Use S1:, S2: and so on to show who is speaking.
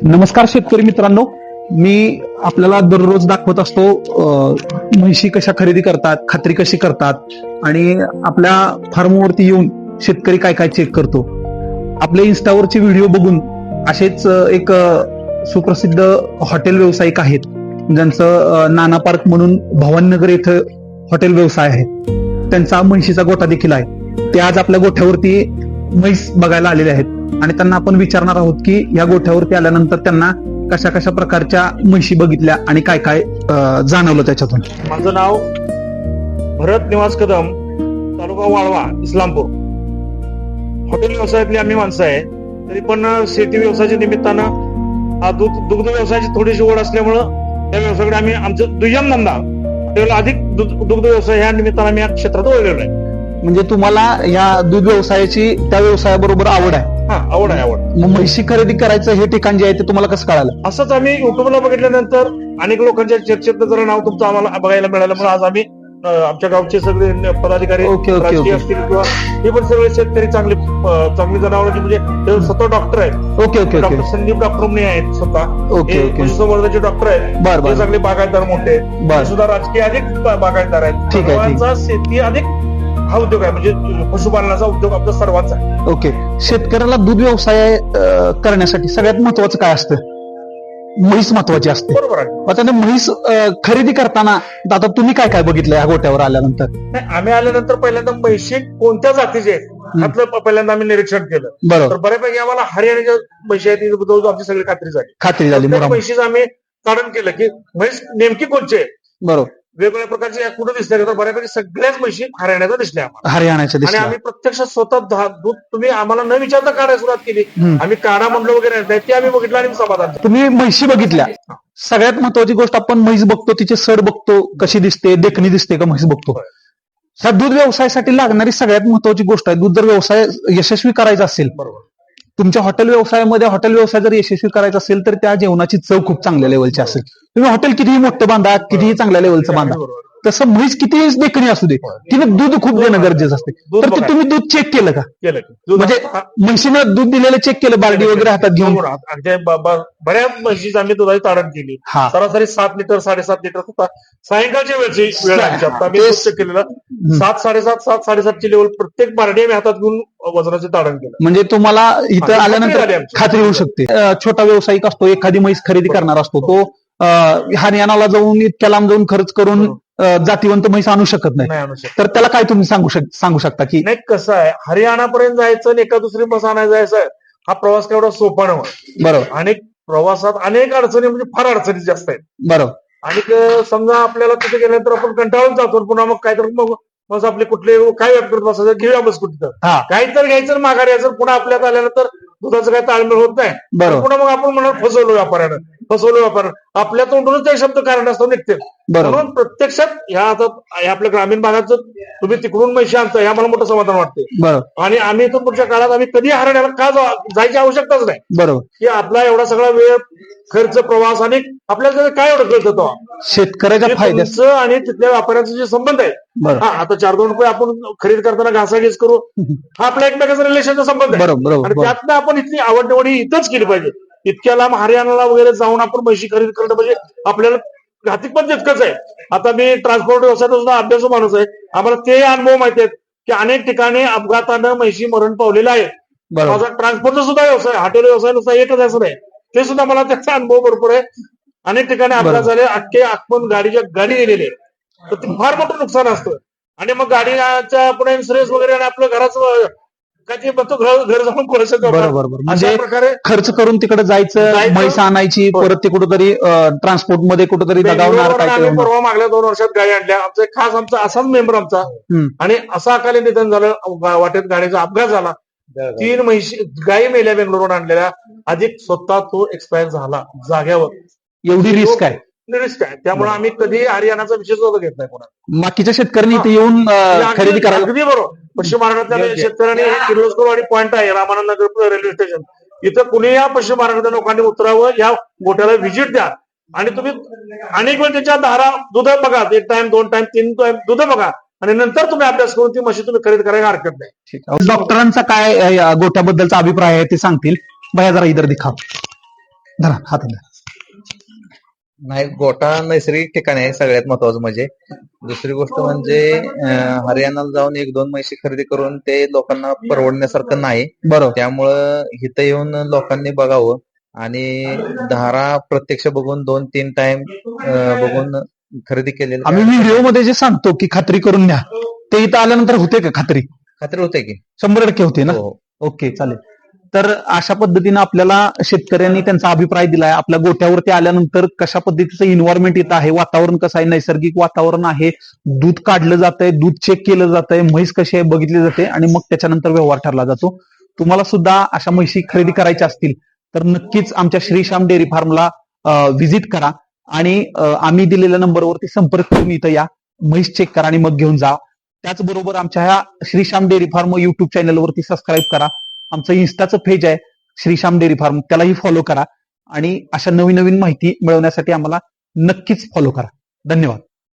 S1: नमस्कार शेतकरी मित्रांनो, मी आपल्याला दररोज दाखवत असतो म्हशी कशा खरेदी करतात, खात्री कशी करतात आणि आपल्या फार्मवरती येऊन शेतकरी काय काय चेक करतो. आपल्या इन्स्टावरचे व्हिडिओ बघून असेच एक सुप्रसिद्ध हॉटेल व्यावसायिक आहेत, ज्यांचं नाना पार्क म्हणून भवानीनगर येथे हॉटेल व्यवसाय आहे. त्यांचा म्हशीचा गोठा देखील आहे. ते आज आपल्या गोठ्यावरती म्हैस बघायला आलेले आहेत आणि त्यांना आपण विचारणार आहोत की या गोठ्यावरती आल्यानंतर त्यांना कशा कशा प्रकारच्या म्हशी बघितल्या आणि काय काय जाणवलं त्याच्यातून.
S2: माझं नाव भरत निवास कदम, तालुका वाळवा, इस्लामपूर. हॉटेल व्यवसायातली आम्ही माणसं आहे, तरी पण शेती व्यवसायाच्या निमित्तानं हा दुग्ध व्यवसायाची थोडीशी ओढ असल्यामुळं त्या व्यवसायाकडे आम्ही आमचं दुय्यम धंदा हॉटेल अधिक दुग्ध व्यवसाय ह्या निमित्तानं आम्ही या क्षेत्रात वळलेलो आहे.
S1: म्हणजे तुम्हाला या दूध व्यवसायाची त्या व्यवसायाबरोबर आवड आहे?
S2: हा, आवड आहे.
S1: मग म्हशी खरेदी करायचं हे ठिकाण जे आहे ते तुम्हाला कसं कळालं?
S2: असंच आम्ही युट्यूबला बघितल्यानंतर अनेक लोकांच्या चर्चेत जरा नाव तुमचं आम्हाला बघायला मिळालं, म्हणून आज आम्ही आमच्या गावचे सगळे पदाधिकारी राजकीय असतील किंवा हे पण सगळे शेतकरी चांगली जनावरांची म्हणजे ते स्वतः डॉक्टर आहेत.
S1: Okay okay
S2: doctor Sandeep doctor म्हणून आहेत, स्वतः
S1: ओके ओके
S2: पशुसंवर्धनाचे डॉक्टर आहेत.
S1: बरं
S2: हे सगळे बागायतदार मोठे
S1: बरं
S2: सुद्धा राजकीय अधिक बागायतदार आहेत.
S1: ठीक आहे, ठीक.
S2: सर्वांचा शेती अधिक हा उद्योग आहे, म्हणजे पशुपालनाचा उद्योग आपला सर्वांचा आहे.
S1: ओके. शेतकऱ्याला दूध व्यवसाय करण्यासाठी सगळ्यात महत्वाचं काय असतं? म्हैस महत्वाची असते.
S2: बरोबर आहे.
S1: आता ते म्हैस खरेदी करताना आता तुम्ही काय काय बघितलं या गोट्यावर आल्यानंतर?
S2: नाही, आम्ही आल्यानंतर पहिल्यांदा म्हशी कोणत्या जातीचे आहेत ह्यातलं पहिल्यांदा आम्ही निरीक्षण केलं.
S1: बरोबर,
S2: तर बऱ्यापैकी आम्हाला हरियाणाच्या म्हशी आहेत जवळजवळ आमची सगळी खात्री झाली.
S1: खात्री झाली.
S2: प्रत्येक म्हशीचं आम्ही ताडण केलं की म्हैस नेमकी कोणची आहे.
S1: बरोबर,
S2: वेगवेगळ्या प्रकारचे या कुठं दिसल्या तर बऱ्यापैकी सगळ्याच म्हशी हरियाणाच्या दिसल्या आम्हाला.
S1: हरियाणाच्या
S2: आणि
S1: दिसल्या.
S2: आम्ही प्रत्यक्ष स्वतः दूध तुम्ही आम्हाला न विचारता काढायला सुरुवात केली. आम्ही काढा म्हणलो वगैरे नाही, ते आम्ही बघितलं आणि समाधान झालं.
S1: तुम्ही म्हशी बघितल्या. सगळ्यात महत्वाची गोष्ट, आपण म्हैस बघतो, तिचे सड बघतो, कशी दिसते, देखणी दिसते का म्हैस बघतो. ह्या दूध व्यवसायासाठी लागणारी सगळ्यात महत्वाची गोष्ट आहे. दूध जर व्यवसाय यशस्वी करायचा असेल,
S2: बरोबर,
S1: तुमच्या हॉटेल व्यवसायामध्ये हॉटेल व्यवसाय जर यशस्वी करायचा असेल तर त्या जेवणाची चव खूप चांगल्या लेवलची असेल. तुम्ही हॉटेल कितीही मोठं बांधा, कितीही चांगल्या लेवलचं बांधा, तसं म्हैस कितीही देखणी असू दे, तिने दूध खूप देणं गरजेचं असते. तर ते तुम्ही दूध चेक केलं का?
S2: केलं.
S1: म्हणजे म्हशीनं दूध दिलेलं चेक केलं, बार्डी वगैरे हातात घेऊन?
S2: बऱ्याच म्हशीची आम्ही दुधाची ताडण केली.
S1: हा.
S2: सरासरी 7 लिटर 7.5 लिटर होता. सायंकाळच्या वेळची वेळ आमची. आता आम्ही चेक केलेलं 7, 7.5, 7, 7.5ची लेवल प्रत्येक बार्डी आम्ही हातात घेऊन वजनाचे ताडण केलं.
S1: म्हणजे तुम्हाला इथं
S2: खात्री
S1: आल्यानंतर
S2: झाली आमची.
S1: खात्री होऊ शकते. छोटा व्यावसायिक असतो, एखादी म्हैस खरेदी करणार असतो, तो हरियाणाला जाऊन इतक्या लांब जाऊन खर्च करून जातीवंत म्हैस आणू शकत नाही.
S2: नाही आणू शकत.
S1: तर त्याला काय तुम्ही सांगू शकता की
S2: नाही, कसं आहे, हरियाणापर्यंत जायचं आणि एका दुसरी बस आणायला जायचं, हा प्रवास केवढा सोपा नव्हता.
S1: बरोबर
S2: अनेक प्रवासात अनेक अडचणी, म्हणजे फार अडचणी जास्त आहेत.
S1: बरोबर
S2: आणि समजा आपल्याला तिथे गेल्यानंतर आपण कंटाळून जातो, पुन्हा मग काहीतरी मग आपले कुठले काय व्यक्त करत बसायचं, घेऊया बस कुठं
S1: हा
S2: काहीतरी घ्यायचं माघार यायचं. पुन्हा आपल्यात आल्यानंतर दुधाचं काही ताळमेळ होत नाही.
S1: बरोबर.
S2: पुन्हा मग आपण म्हणणार फसवलो व्यापाऱ्यानं. आपल्या तोंडूनच ते शब्द कारण असतो निघते.
S1: बरोबर.
S2: म्हणून प्रत्यक्षात ह्या आता आपल्या ग्रामीण भागाचं तुम्ही तिकडून म्हशी आणता, ह्या मला मोठं समाधान वाटते.
S1: बरोबर
S2: आणि आम्ही इथून पुढच्या काळात आम्ही कधी हरियाणाला का जायची आवश्यकताच नाही,
S1: बरोबर.
S2: की आपला एवढा सगळा वेळ, खर्च, प्रवास आणि आपल्याला काय एवढं कळतं तो
S1: शेतकऱ्याच्या फायद्यात.
S2: तुमचं आणि तिथल्या व्यापाऱ्यांचे जे संबंध आहे.
S1: बरोबर
S2: हा, आता 4-2 रुपये आपण खरेदी करताना घासाघीस करू, हा आपल्या एकमेकाचा रिलेशनचा संबंध आहे.
S1: बरोबर बरोबर
S2: आणि
S1: बरोबर.
S2: त्यातनं आपण इथली आवड निवड ही इथंच केली पाहिजे. इतक्या लांब हरियाणाला वगैरे जाऊन आपण म्हशी खरेदी करणं म्हणजे आपल्याला घातिक पण तितकंच आहे. आता मी ट्रान्सपोर्ट व्यवसायात सुद्धा अभ्यासू माणूस आहे. आम्हाला ते अनुभव माहिती आहेत की अनेक ठिकाणी अपघातानं म्हशी मरण पावलेले आहेत.
S1: बरोबर
S2: माझा ट्रान्सपोर्टचा सुद्धा व्यवसाय, हॉटेल व्यवसाय नुसता एकच असं नाही, ते सुद्धा मला त्याचा अनुभव भरपूर आहे. अनेक ठिकाणी अपघात झाले, आपण गाडी गेलेली, तर ते फार मोठं नुकसान असतं. आणि मग गाडीच्या पुढे इन्शुरन्स वगैरे आणि आपलं घराचं काय ते म्हणतो घर जाऊन कोळसा
S1: बरोबर. म्हणजे
S2: अशा प्रकारे
S1: खर्च करून तिकडे जायचं, म्हैस आणायची, परत ते कुठेतरी ट्रान्सपोर्ट मध्ये कुठेतरी दगावणार काय
S2: आम्ही परवा मागल्या 2 वर्षात गाडी आणल्या. आमचा एक खास आमचा असाच मेंबर आमचा, आणि असा अकाली निधन झालं, वाटेत गाडीचा अपघात झाला. 3 म्हशी गायी मेल्या बेंगलोरवरून आणलेल्या, अधिक स्वतः तो एक्सपायर झाला जाग्यावर.
S1: एवढी रिस्क आहे.
S2: रिस्क आहे. त्यामुळे आम्ही कधी हरियाणाचा विषय सुद्धा घेत नाही कोणा.
S1: बाकीच्या शेतकऱ्यांनी इथे येऊन खरेदी करायला.
S2: अगदी बरोबर. पश्चिम महाराष्ट्रातल्या शेतकऱ्यांनी किर्लोस्करवाडी पॉईंट आहे, रामानंद नगर रेल्वे स्टेशन, इथं कुणी या पश्चिम महाराष्ट्रातल्या लोकांनी उतरावं, या गोठ्याला व्हिजिट द्या. आणि तुम्ही अनेक वेळ त्याच्या धारा दूध बघा, 1 टाइम 2 टाइम 3 टाइम दूध बघा, आणि नंतर तुम्ही अभ्यास करून ती म्हशी तुम्ही खरेदी करायला हरकत नाही.
S1: डॉक्टरांचा काय गोठ्याबद्दलचा अभिप्राय आहे ते सांगतील. भैया जरा इधर दिखा. धरा हात द्या.
S3: नाही, गोठा नैसर्गिक ठिकाणी आहे सगळ्यात महत्वाचं म्हणजे. दुसरी गोष्ट म्हणजे हरियाणाला जाऊन 1-2 म्हशी खरेदी करून ते लोकांना परवडण्यासारखं नाही.
S1: बरोबर.
S3: त्यामुळं इथं येऊन लोकांनी बघावं आणि धारा प्रत्यक्ष बघून 2-3 टाइम बघून खरेदी केलेली
S1: आम्ही व्हिडिओमध्ये जे सांगतो की खात्री करून न्या, ते इथं आल्यानंतर होते का खात्री?
S3: खात्री होते की
S1: 100% होते ना?
S3: हो.
S1: ओके, चालेल. तर अशा पद्धतीनं आपल्याला शेतकऱ्यांनी त्यांचा अभिप्राय दिलाय. आपल्या गोठ्यावरती आल्यानंतर कशा पद्धतीचं इन्व्हायरमेंट इथं आहे, वातावरण कसं आहे, नैसर्गिक वातावरण आहे, दूध काढलं जातंय, दूध चेक केलं जातंय, म्हैस कशी आहे बघितली जाते आणि मग त्याच्यानंतर व्यवहार ठरला जातो. तुम्हाला सुद्धा अशा म्हशी खरेदी करायच्या असतील तर नक्कीच आमच्या श्रीश्याम डेअरी फार्मला व्हिजिट करा आणि आम्ही दिलेल्या नंबरवरती संपर्क करून इथं या, म्हैस चेक करा आणि मग घेऊन जा. त्याचबरोबर आमच्या ह्या श्रीश्याम डेअरी फार्म युट्यूब चॅनलवरती सबस्क्राईब करा. आमचं इन्स्टाचं पेज आहे श्रीश्याम डेअरी फार्म, त्यालाही फॉलो करा आणि अशा नवीन नवीन माहिती मिळवण्यासाठी आम्हाला नक्कीच फॉलो करा. धन्यवाद.